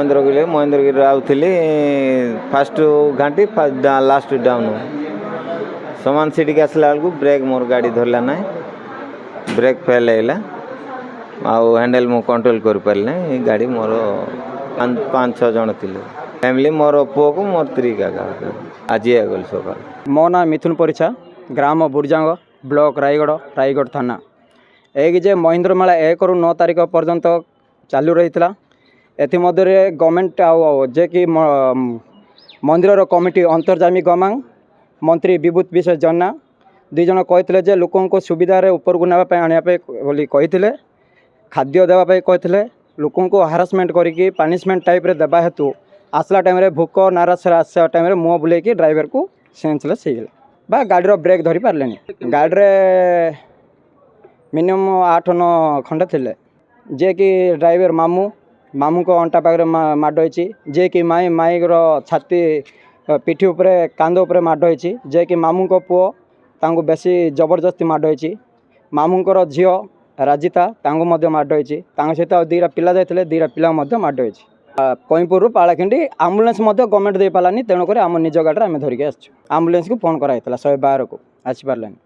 Mahendragiri ଆଉଥିଲି first ଘାଣ୍ଟି last down ସମାନ ସିଟିକି ଆସିଲା ବେଳକୁ ବ୍ରେକ୍ ମୋର ଗାଡ଼ି ଧରିଲା ନାହିଁ, ବ୍ରେକ୍ ଫେଲ୍ ହେଇଗଲା ଆଉ ହ୍ୟାଣ୍ଡେଲ୍ ମୁଁ କଣ୍ଟ୍ରୋଲ୍ କରିପାରିଲି ନାହିଁ। ଗାଡ଼ି ମୋର 5-6 ଜଣ ଥିଲେ, ଫ୍ୟାମିଲି ମୋର ପୁଅକୁ ମୋର ସ୍ତ୍ରୀ କାକା ଆଜି ଗଲି ସକାଳ। ମୋ ନାଁ ମିଥୁନ ପରିଛା, ଗ୍ରାମ ବୁର୍ଜାଙ୍ଗ, ବ୍ଲକ ରାୟଗଡ଼ ଥାନା। ଏଇ ଯେ ମହେନ୍ଦ୍ର ମେଳା 1ରୁ 9 ତାରିଖ ପର୍ଯ୍ୟନ୍ତ ଚାଲୁ ରହିଥିଲା। ଏଥିମଧ୍ୟରେ ଗଭର୍ଣ୍ଣମେଣ୍ଟ ଯେ କି ମନ୍ଦିରର କମିଟି ଅନ୍ତର୍ଯାମୀ ଗମାଙ୍ଗ ମନ୍ତ୍ରୀ ବିଭୂତ ବିଶେଷ ଜେନା 2 ଜଣ କହିଥିଲେ ଯେ ଲୋକଙ୍କୁ ସୁବିଧାରେ ଉପରକୁ ନେବା ପାଇଁ ଆଣିବା ପାଇଁ ବୋଲି କହିଥିଲେ, ଖାଦ୍ୟ ଦେବା ପାଇଁ କହିଥିଲେ। ଲୋକଙ୍କୁ ହାରାସମେଣ୍ଟ କରିକି ପାନିଶମେଣ୍ଟ ଟାଇପ୍ରେ ଦେବା ହେତୁ ଆସିଲା ଟାଇମ୍ରେ ଭୋକ ନାରାସରେ ଆସିବା ଟାଇମ୍ରେ ମୁହଁ ବୁଲେଇକି ଡ୍ରାଇଭରକୁ ସେନ୍ସଲେସ୍ ହେଇଗଲା ବା ଗାଡ଼ିର ବ୍ରେକ୍ ଧରି ପାରିଲେନି। ଗାଡ଼ିରେ ମିନିମମ୍ 8-9 ଖଣ୍ଡେ ଥିଲେ, ଯିଏକି ଡ୍ରାଇଭର ମାମୁଁଙ୍କ ଅଣ୍ଟା ପାଖରେ ମାଡ଼ ହେଇଛି, ଯିଏକି ମାଇଁର ଛାତି ପିଠି ଉପରେ କାନ୍ଧ ଉପରେ ମାଡ଼ ହେଇଛି, ଯିଏକି ମାମୁଁଙ୍କ ପୁଅ ତାଙ୍କୁ ବେଶୀ ଜବରଦସ୍ତି ମାଡ଼ ହେଇଛି। ମାମୁଁଙ୍କର ଝିଅ ରାଜିତା ତାଙ୍କୁ ମଧ୍ୟ ମାଡ଼ ହେଇଛି। ତାଙ୍କ ସହିତ ଆଉ 2ଟା ପିଲା ଯାଇଥିଲେ, 2ଟା ପିଲାଙ୍କୁ ମଧ୍ୟ ମାଡ଼ ହେଇଛି। କଇଁପୁରରୁ ପାଳାଖେଣ୍ଡି ଆମ୍ବୁଲାନ୍ସ ମଧ୍ୟ ଗଭର୍ଣ୍ଣମେଣ୍ଟ ଦେଇପାରିଲାନି, ତେଣୁକରି ଆମ ନିଜ ଗାଡ଼ିରେ ଆମେ ଧରିକି ଆସିଛୁ। ଆମ୍ବୁଲାନ୍ସକୁ ଫୋନ୍ କରାଯାଇଥିଲା 112କୁ, ଆସିପାରିଲାନି।